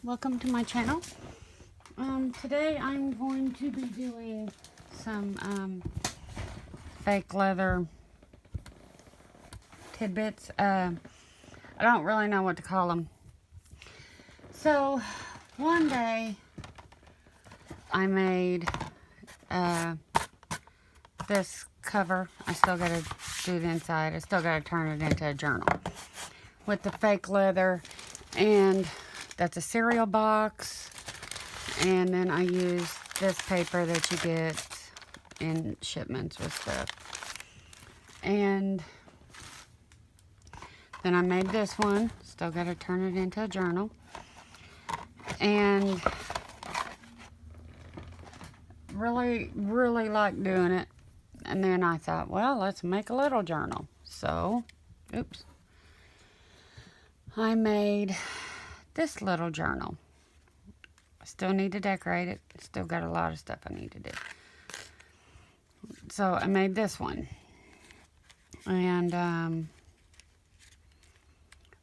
welcome to my channel. Today I'm going to be doing some fake leather tidbits. I don't really know what to call them. So one day I made this cover. I still got to do the inside. I still got to turn it into a journal with the fake leather, and that's a cereal box. And then I use this paper that you get in shipments with stuff. And then I made this one. Still got to turn it into a journal. And really like doing it. And then I thought, well, let's make a little journal. So, oops. I made this little journal. I still need to decorate it. Still got a lot of stuff I need to do. So I made this one. And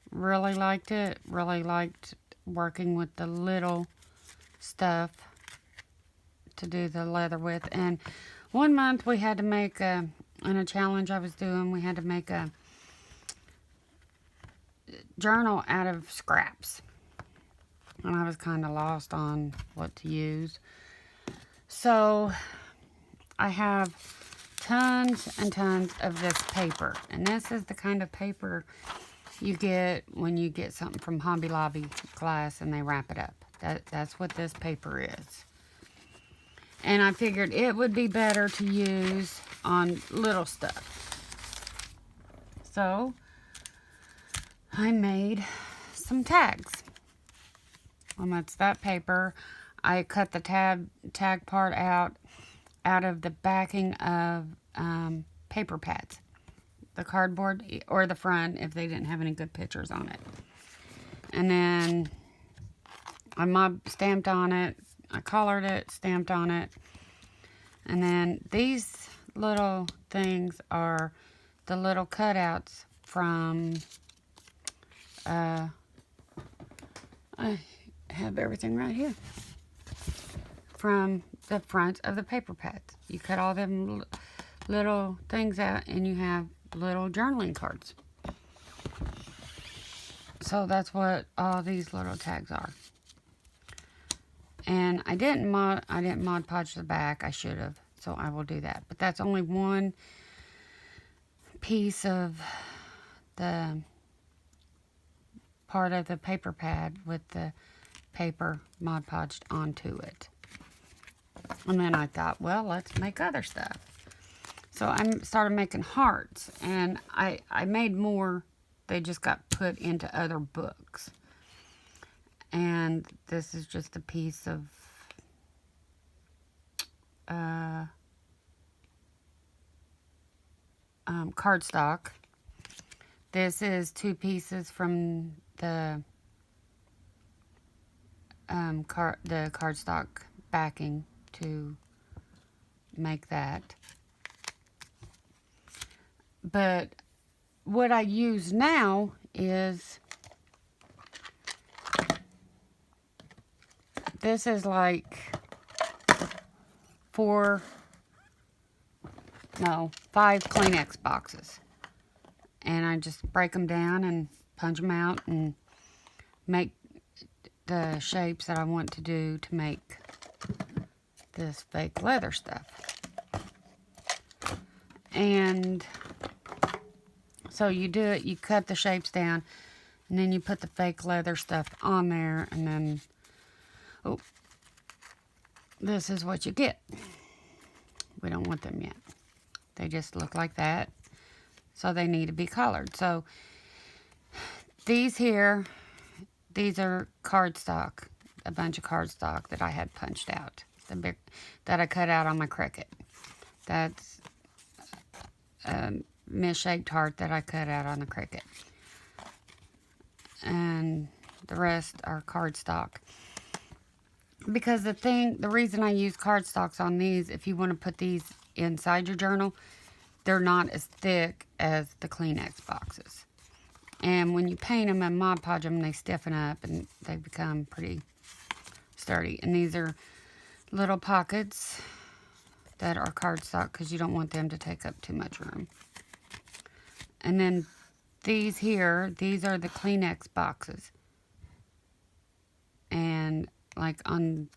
really liked it. Really liked working with the little stuff to do the leather with. And one month we had to make in a challenge I was doing, we had to make a journal out of scraps. And I was kind of lost on what to use. So I have tons and tons of this paper. And this is the kind of paper you get when you get something from Hobby Lobby glass and they wrap it up. That's what this paper is. And I figured it would be better to use on little stuff. So I made some tags. And that's that paper. I cut the tag part out of the backing of paper pads. The cardboard or the front if they didn't have any good pictures on it. And then I stamped on it. I collared it, stamped on it. And then these little things are the little cutouts from, I have everything right here, from the front of the paper pads. You cut all them little things out and you have little journaling cards. So that's what all these little tags are. And I didn't Mod Podge the back. I should have, so I will do that. But that's only one piece of the part of the paper pad with the paper Mod Podged onto it. And then I thought, well, let's make other stuff. So I started making hearts, and I made more. They just got put into other books. And this is just a piece of cardstock. This is two pieces from the cardstock backing to make that. But what I use now is, this is like 5 Kleenex boxes. And I just break them down and punch them out and make the shapes that I want to do to make this fake leather stuff. And so you do it, you cut the shapes down, and then you put the fake leather stuff on there, and then, oh, this is what you get. We don't want them yet. They just look like that. So they need to be colored. So these here, these are cardstock, a bunch of cardstock that I had punched out, that I cut out on my Cricut. That's a misshaped heart that I cut out on the Cricut. And the rest are cardstock. Because the reason I use cardstocks on these, if you want to put these inside your journal, they're not as thick as the Kleenex boxes. And when you paint them and Mod Podge them, they stiffen up and they become pretty sturdy. And these are little pockets that are cardstock because you don't want them to take up too much room. And then these here, these are the Kleenex boxes. And like on,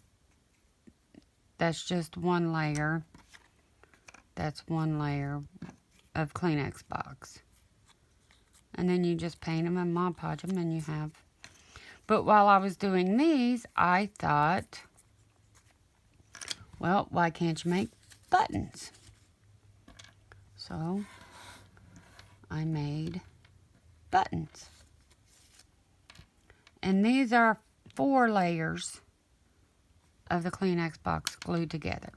that's just one layer. That's one layer of Kleenex box. And then you just paint them and Mod Podge them and you have. But while I was doing these, I thought, well, why can't you make buttons? So I made buttons. And these are 4 layers of the Kleenex box glued together.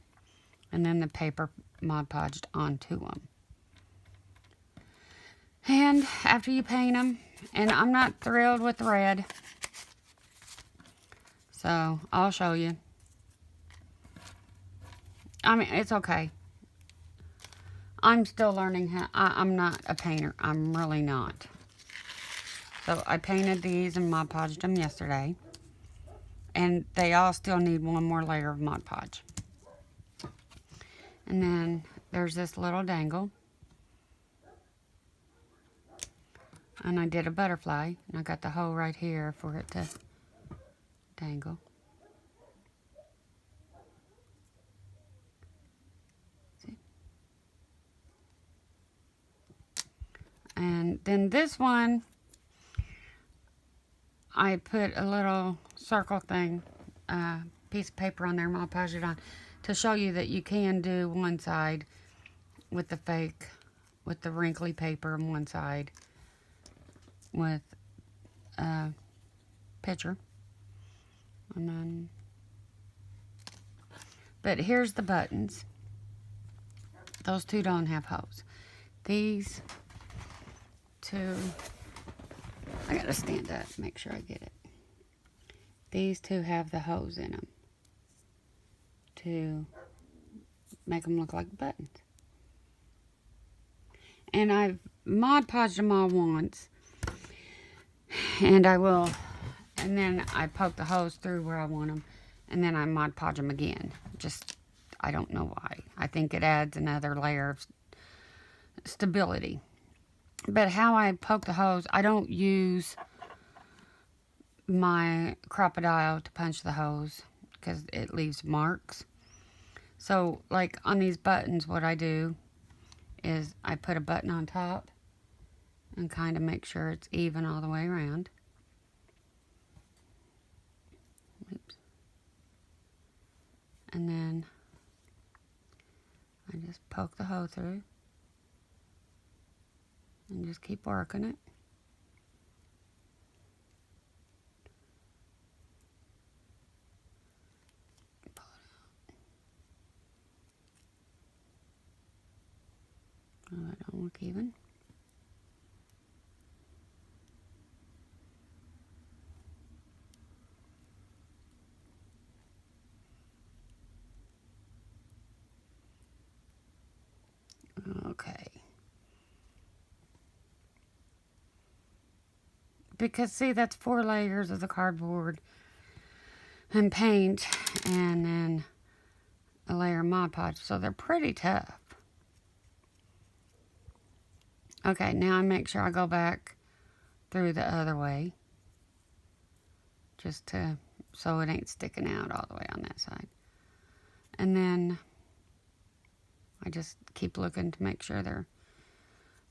And then the paper Mod Podged onto them. And after you paint them, and I'm not thrilled with the red, so I'll show you. I mean, it's okay. I'm still learning how. I'm not a painter. I'm really not. So I painted these and Mod Podged them yesterday. And they all still need one more layer of Mod Podge. And then there's this little dangle. And I did a butterfly. And I got the hole right here for it to dangle. See? And then this one, I put a little circle thing, piece of paper on there, Mod Podge it on, to show you that you can do one side with the fake, with the wrinkly paper, and one side with a picture. And then, but here's the buttons. Those two don't have holes. These two, I gotta stand up, make sure I get it. These two have the hose in them to make them look like buttons. And I've Mod Podged them all once. And I will, and then I poke the hose through where I want them. And then I Mod Podge them again. Just, I don't know why. I think it adds another layer of stability. But how I poke the hose, I don't use my crocodile to punch the hose because it leaves marks. So, like on these buttons, what I do is I put a button on top and kind of make sure it's even all the way around. Oops. And then I just poke the hole through and just keep working it. Pull it out. Oh, that don't look even. Okay. Because, see, that's 4 layers of the cardboard and paint, and then a layer of Mod Podge, so they're pretty tough. Okay, now I make sure I go back through the other way, just to, so it ain't sticking out all the way on that side. And then I just keep looking to make sure they're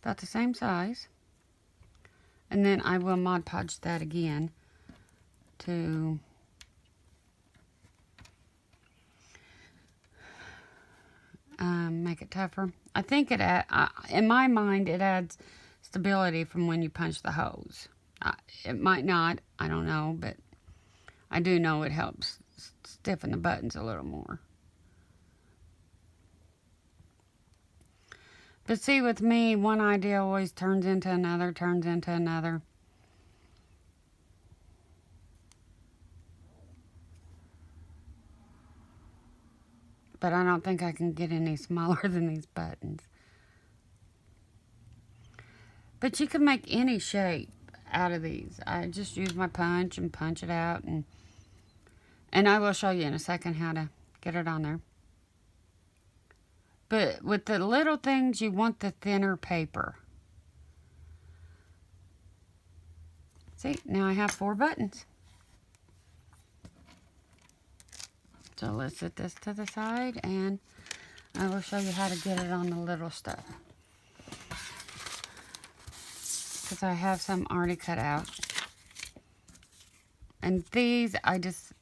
about the same size. And then I will Mod Podge that again to make it tougher. I think it, in my mind, it adds stability from when you punch the hose. It might not, I don't know, but I do know it helps stiffen the buttons a little more. But see, with me, one idea always turns into another, turns into another. But I don't think I can get any smaller than these buttons. But you can make any shape out of these. I just use my punch and punch it out. And And I will show you in a second how to get it on there. But with the little things, you want the thinner paper. See, now I have 4 buttons. So let's set this to the side, and I will show you how to get it on the little stuff. Because I have some already cut out. And these, I just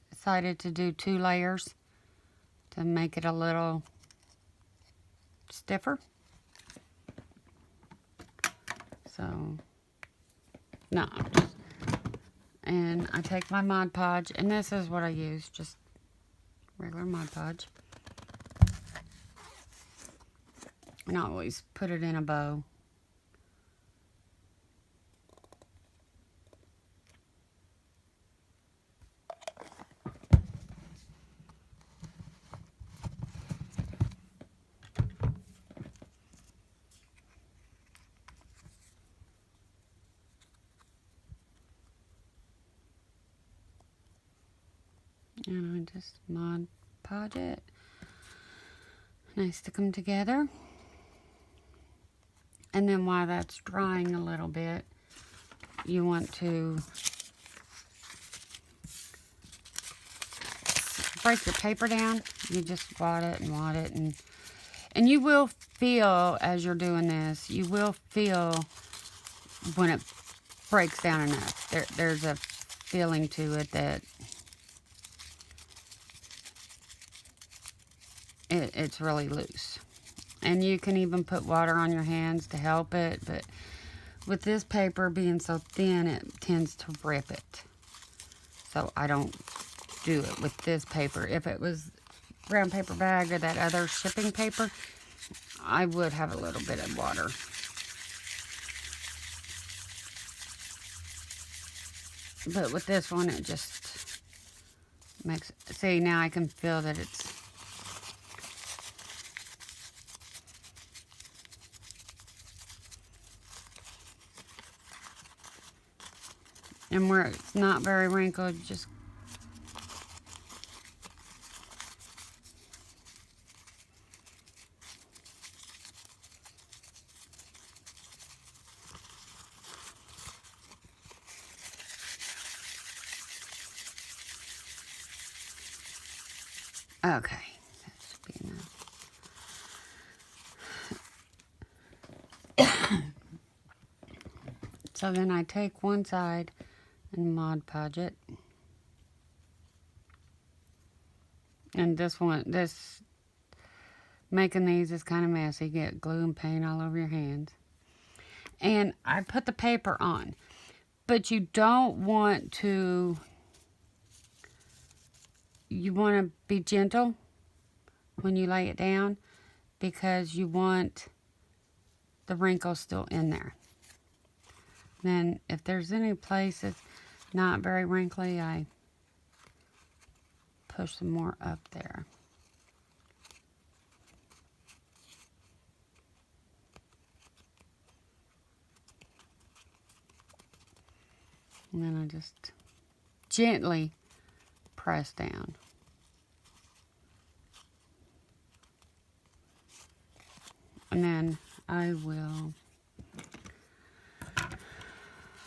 decided to do 2 layers to make it a little stiffer. So, no. And I take my Mod Podge, and this is what I use, just regular Mod Podge. And I always put it in a bow. And I just Mod Podge it. Nice to come together. And then while that's drying a little bit, you want to break your paper down. You just wad it, and you will feel as you're doing this, you will feel when it breaks down enough. There's a feeling to it that it's really loose. And you can even put water on your hands to help it, but with this paper being so thin, it tends to rip it. So I don't do it with this paper. If it was brown paper bag or that other shipping paper, I would have a little bit of water. But with this one, it just makes, see, now I can feel that it's, and where it's not very wrinkled, just okay, that should be enough. So then I take one side and Mod Podge it. And making these is kind of messy. Get glue and paint all over your hands. And I put the paper on. But you don't want to, you want to be gentle when you lay it down, because you want the wrinkles still in there. Then if there's any place that's not very wrinkly, I push some more up there. And then I just gently press down. And then I will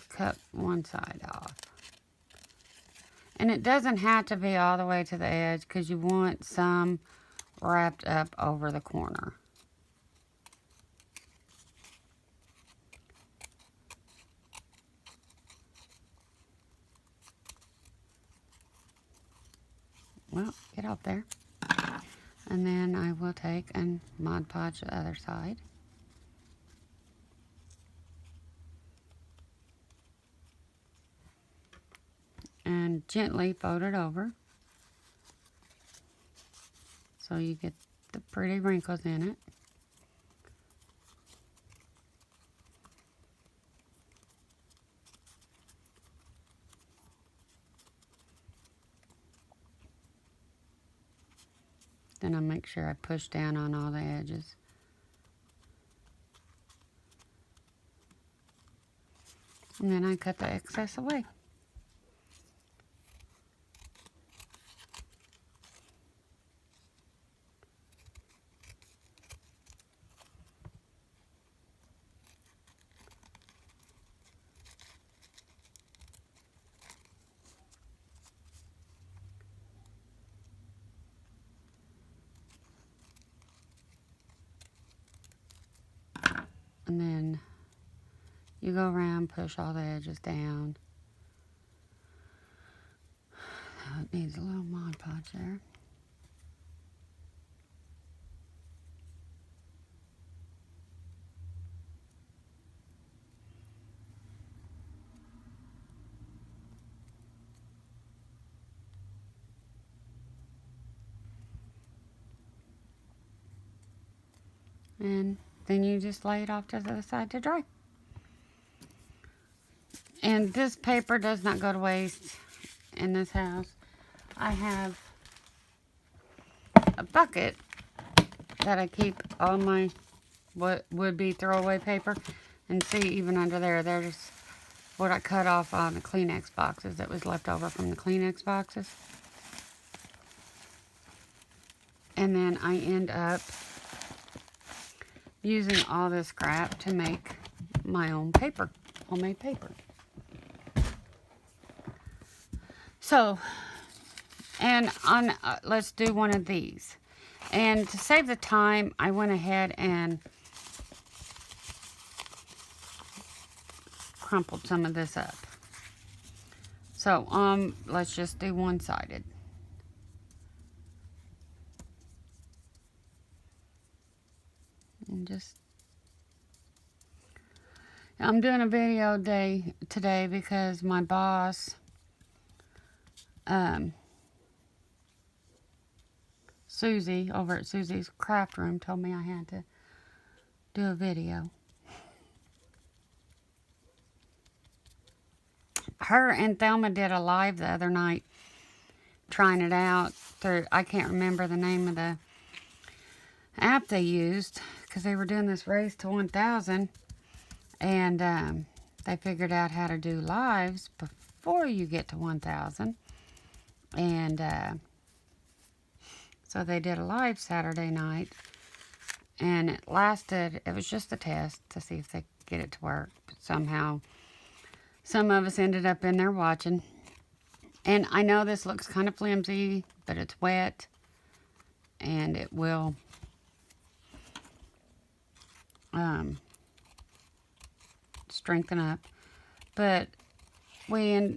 cut one side off. And it doesn't have to be all the way to the edge, because you want some wrapped up over the corner. Well, get up there. And then I will take and Mod Podge the other side. And gently fold it over so you get the pretty wrinkles in it. Then I make sure I push down on all the edges. And then I cut the excess away. And then you go around, push all the edges down. Oh, it needs a little Mod Podge there. And then you just lay it off to the side to dry. And this paper does not go to waste in this house. I have a bucket that I keep all my what would be throwaway paper. And see, even under there, there's what I cut off on the Kleenex boxes that was left over from the Kleenex boxes. And then I end up using all this scrap to make my own paper, homemade paper. So, and on, let's do one of these. And to save the time, I went ahead and crumpled some of this up. So, let's just do one-sided. And just, I'm doing a video day today because my boss, Susie, over at Susie's Craft Room, told me I had to do a video. Her and Thelma did a live the other night, trying it out through, I can't remember the name of the app they used, because they were doing this race to 1,000, and they figured out how to do lives before you get to 1,000, and so they did a live Saturday night, and it was just a test to see if they could get it to work, but somehow some of us ended up in there watching. And I know this looks kind of flimsy, but it's wet, and it will strengthen up. But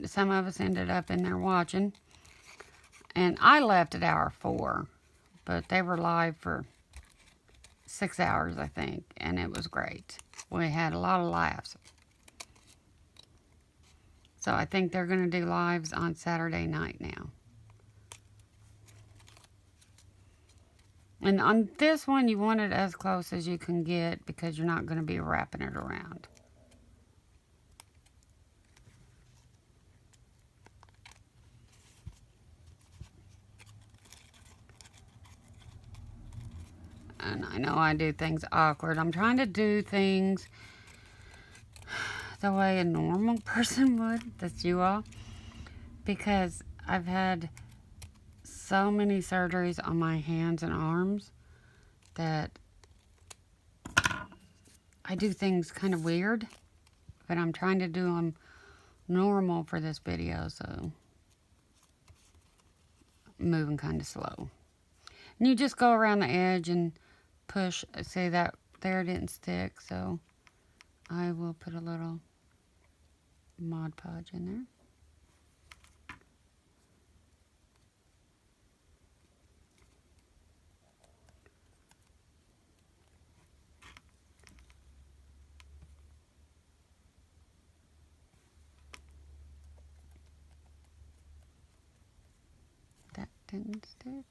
some of us ended up in there watching, and I left at hour 4, but they were live for 6 hours, I think, and it was great. We had a lot of laughs. So I think they're going to do lives on Saturday night now. And on this one, you want it as close as you can get because you're not going to be wrapping it around. And I know I do things awkward. I'm trying to do things the way a normal person would. That's you all. Because I've had so many surgeries on my hands and arms that I do things kind of weird. But I'm trying to do them normal for this video, so I'm moving kind of slow. And you just go around the edge and push. See that there didn't stick, so I will put a little Mod Podge in there. That didn't stick.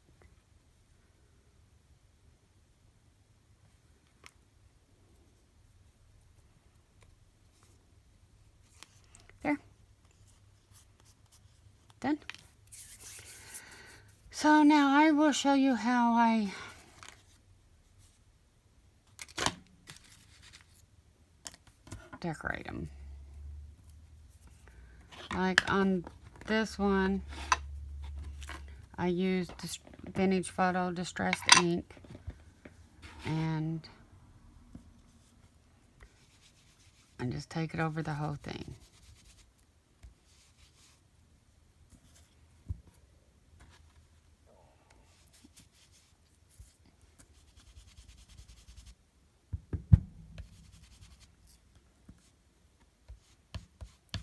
There. Done. So now I will show you how I decorate them. Like on this one, I used Vintage Photo Distressed ink, and I just take it over the whole thing.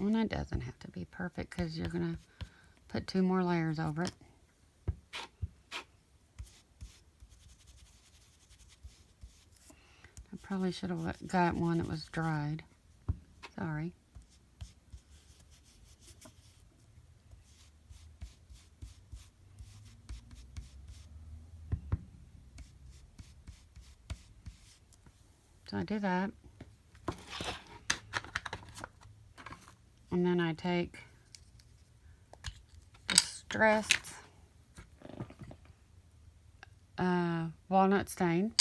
And it doesn't have to be perfect because you're going to put 2 more layers over it. I probably should have got one that was dried. Sorry. So I do that. And then I take distressed walnut stain,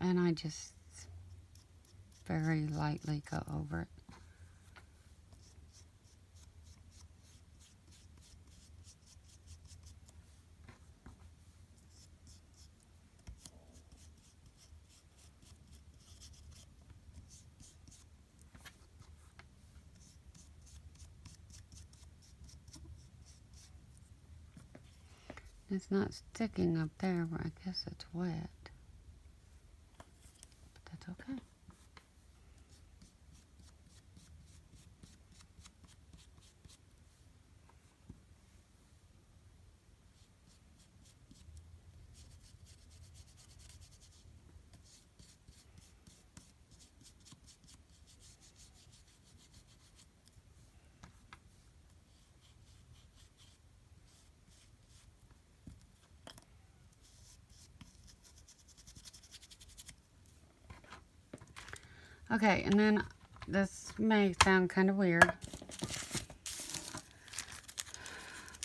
and I just very lightly go over it. It's not sticking up there, but I guess it's wet. But that's okay. Okay, and then this may sound kind of weird.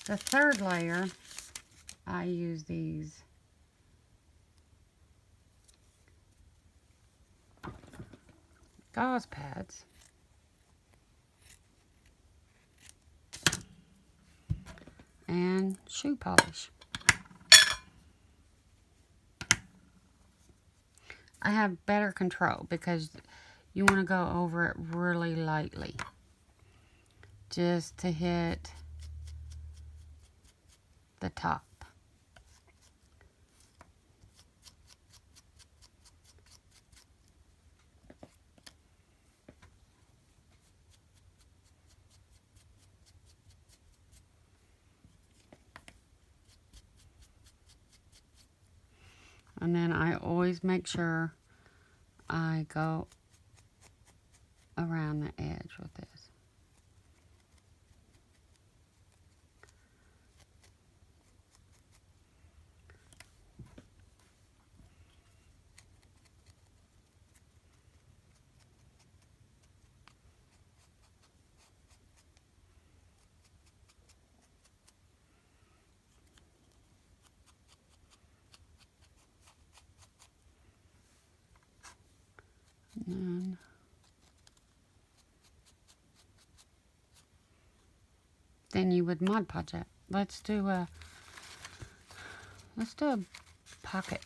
The third layer, I use these gauze pads. And shoe polish. I have better control because you want to go over it really lightly, just to hit the top. And then I always make sure I go around the edge with this. And then you would Mod Podge it. Let's do a pocket.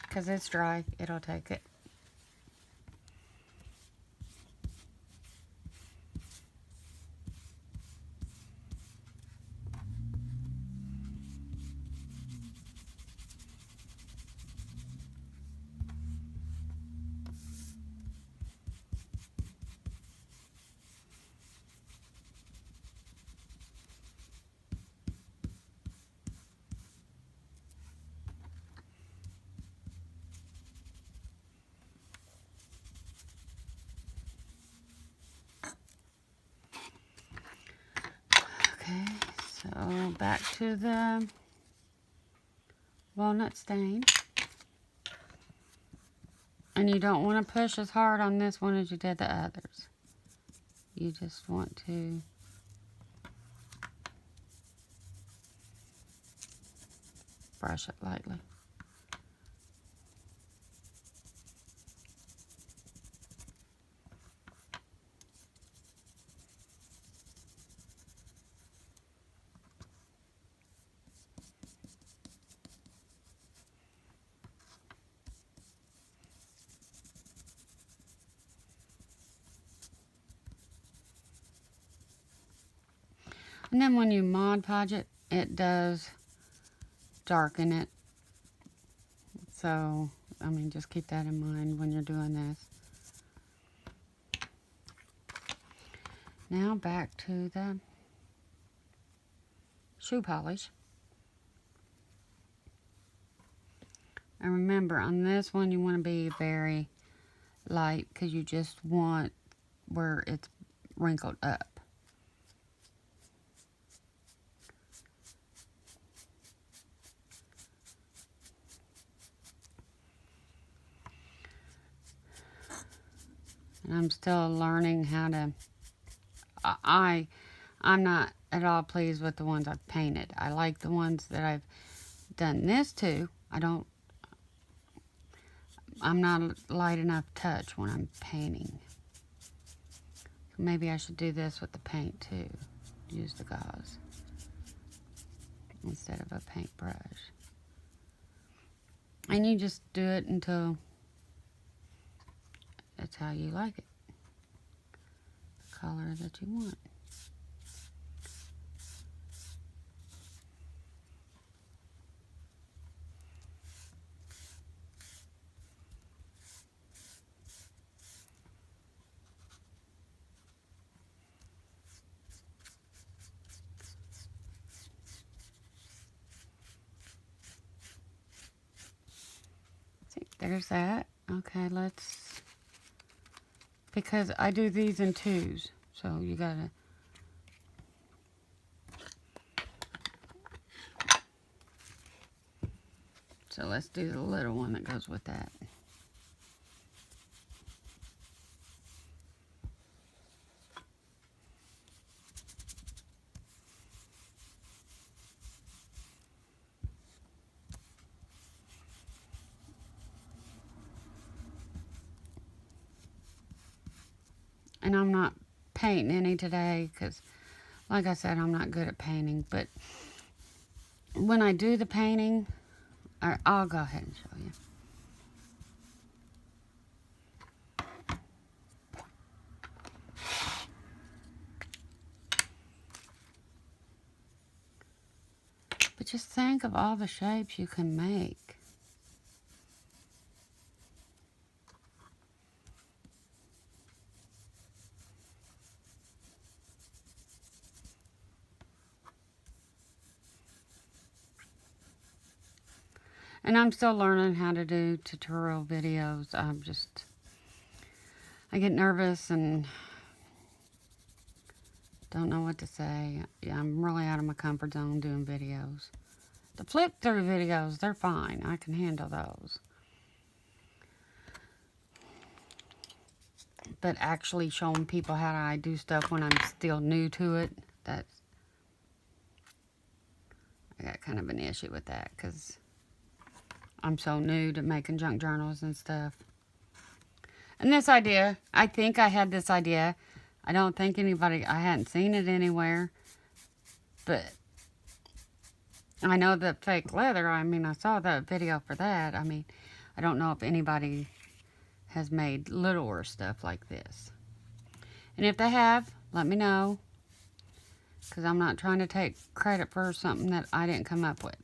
Because it's dry, it'll take it. Okay, so back to the walnut stain. And you don't want to push as hard on this one as you did the others. You just want to brush it lightly. And then when you Mod Podge it, it does darken it. So I mean, just keep that in mind when you're doing this. Now back to the shoe polish. And remember, on this one, you want to be very light because you just want where it's wrinkled up. And I'm still learning how to, I'm not at all pleased with the ones I've painted. I like the ones that I've done this to. I'm not a light enough touch when I'm painting. Maybe I should do this with the paint too. Use the gauze instead of a paintbrush. And you just do it until it's how you like it. The color that you want. There's that. Okay, let's, because I do these in twos, so you gotta, so let's do the little one that goes with that. And I'm not painting any today because, like I said, I'm not good at painting. But when I do the painting, I'll go ahead and show you. But just think of all the shapes you can make. And I'm still learning how to do tutorial videos. I get nervous and don't know what to say. Yeah, I'm really out of my comfort zone doing videos. The flip through videos, they're fine. I can handle those. But actually showing people how I do stuff when I'm still new to it, I got kind of an issue with that because I'm so new to making junk journals and stuff. And this idea, I think I had this idea. I don't think I hadn't seen it anywhere. But I know the fake leather, I mean, I saw the video for that. I mean, I don't know if anybody has made littler stuff like this. And if they have, let me know. Because I'm not trying to take credit for something that I didn't come up with.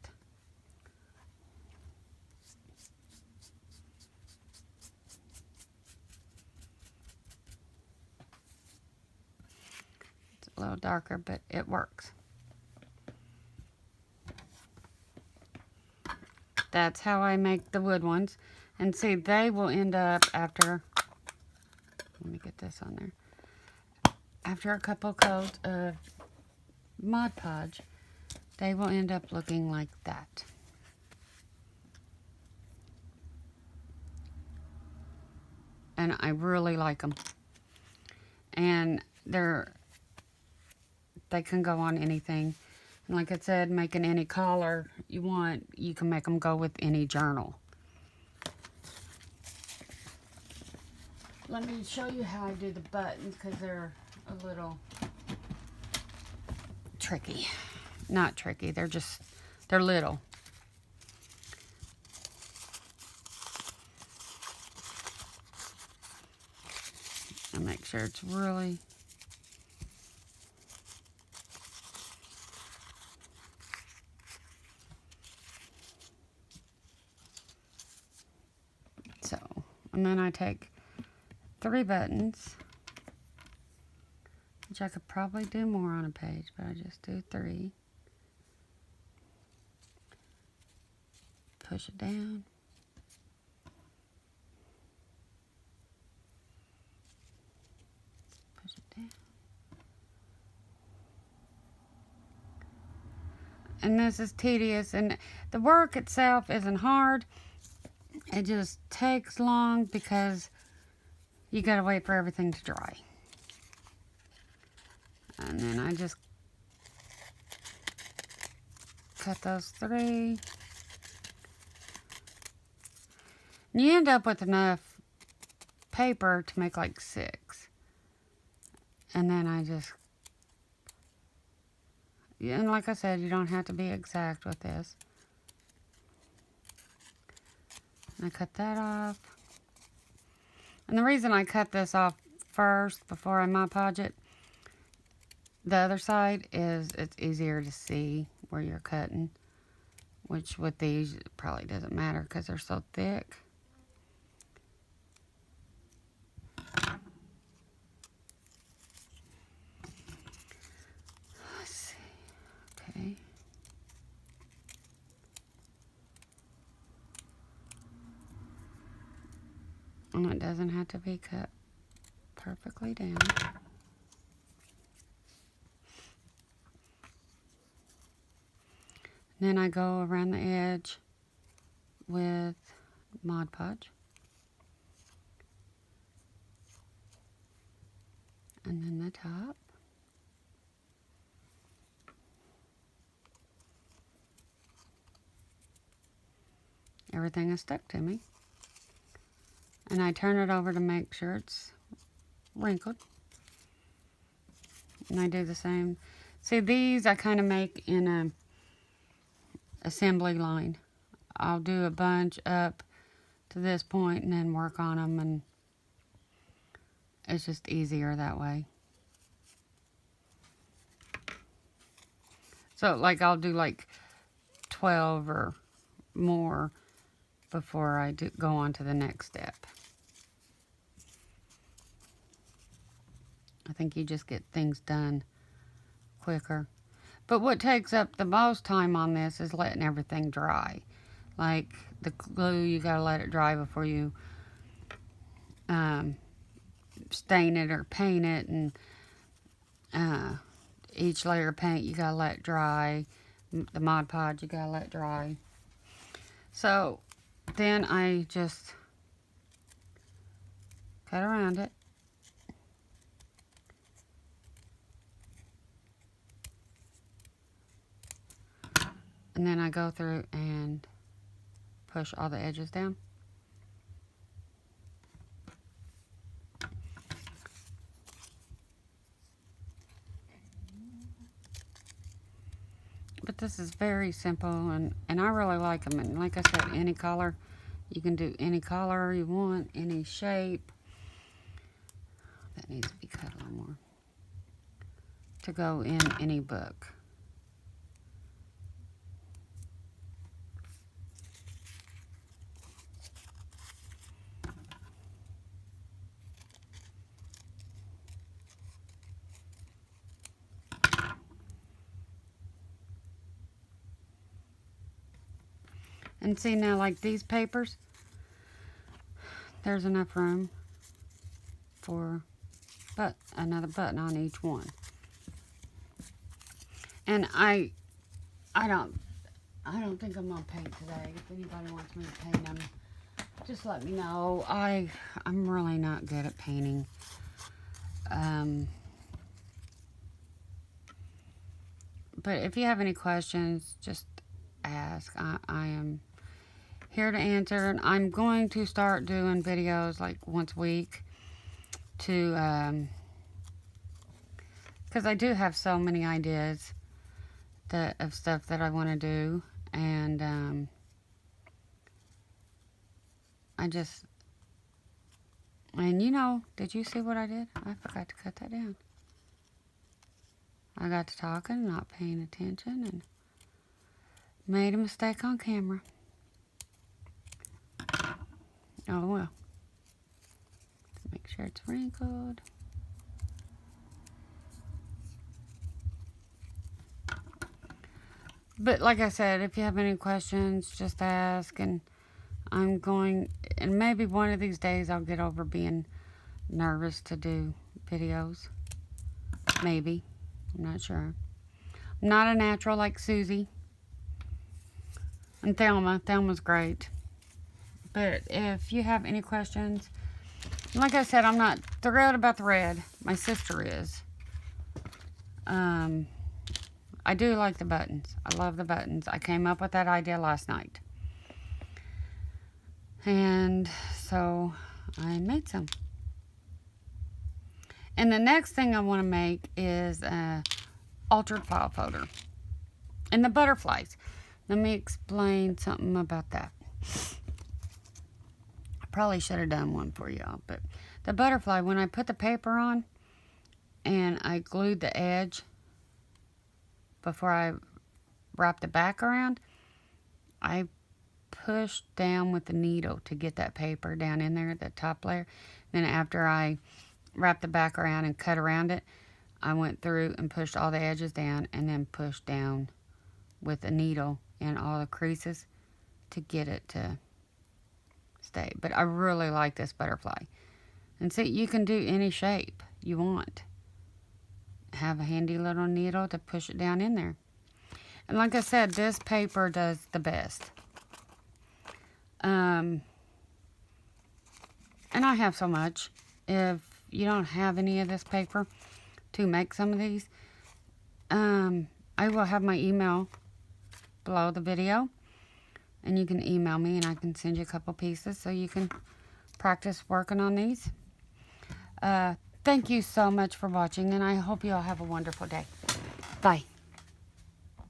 A little darker, but it works. That's how I make the wood ones. And see, they will end up after, let me get this on there. After a couple coats of Mod Podge, they will end up looking like that. And I really like them. And they can go on anything. And like I said, making any collar you want, you can make them go with any journal. Let me show you how I do the buttons because they're a little tricky. Not tricky, they're little. And make sure it's really And then I take 3 buttons, which I could probably do more on a page, but I just do 3. Push it down. Push it down. And this is tedious, and the work itself isn't hard. It just takes long because you gotta wait for everything to dry. And then I just cut those 3. And you end up with enough paper to make like 6. And then I just, and like I said, you don't have to be exact with this. I cut that off. And the reason I cut this off first before I Mod Podge it, the other side, is it's easier to see where you're cutting. Which with these, it probably doesn't matter because they're so thick. Let's see. Okay. And it doesn't have to be cut perfectly down. Then I go around the edge with Mod Podge. And then the top. Everything is stuck to me. And I turn it over to make sure it's wrinkled. And I do the same. See, these I kind of make in a assembly line. I'll do a bunch up to this point and then work on them, and it's just easier that way. So like I'll do like 12 or more before I go on to the next step. I think you just get things done quicker. But what takes up the most time on this is letting everything dry. Like the glue, you gotta let it dry before you stain it or paint it. And each layer of paint, you gotta let dry. The Mod Podge, you gotta let dry. So then I just cut around it. And then I go through and push all the edges down. But this is very simple, and I really like them. And like I said, any color. You can do any color you want, any shape. That needs to be cut a little more. To go in any book. And see now, like these papers, there's enough room for another button on each one. And I don't think I'm gonna paint today. If anybody wants me to paint them, just let me know. I'm really not good at painting. But if you have any questions, just ask. I am here to answer, and I'm going to start doing videos like once a week to because I do have so many ideas of stuff that I want to do, and and you know, did you see what I did? I forgot to cut that down. I got to talking, not paying attention, and made a mistake on camera. Oh well. Make sure it's wrinkled. But like I said, if you have any questions, just ask. And maybe one of these days I'll get over being nervous to do videos. Maybe. I'm not sure. I'm not a natural like Susie. And Thelma. Thelma's great. But if you have any questions, like I said, I'm not thrilled about the red. My sister is. I do like the buttons. I love the buttons. I came up with that idea last night. And so I made some. And the next thing I want to make is a altered file folder. And the butterflies. Let me explain something about that. I probably should have done one for y'all. But the butterfly, when I put the paper on and I glued the edge before I wrapped the back around, I pushed down with the needle to get that paper down in there, the top layer. Then after I wrapped the back around and cut around it, I went through and pushed all the edges down and then pushed down with the needle in all the creases to get it to stay. But I really like this butterfly. And see, you can do any shape you want. Have a handy little needle to push it down in there. And like I said, this paper does the best. And I have so much. If you don't have any of this paper to make some of these, I will have my email below the video. And you can email me and I can send you a couple pieces so you can practice working on these. Thank you so much for watching, and I hope you all have a wonderful day. Bye.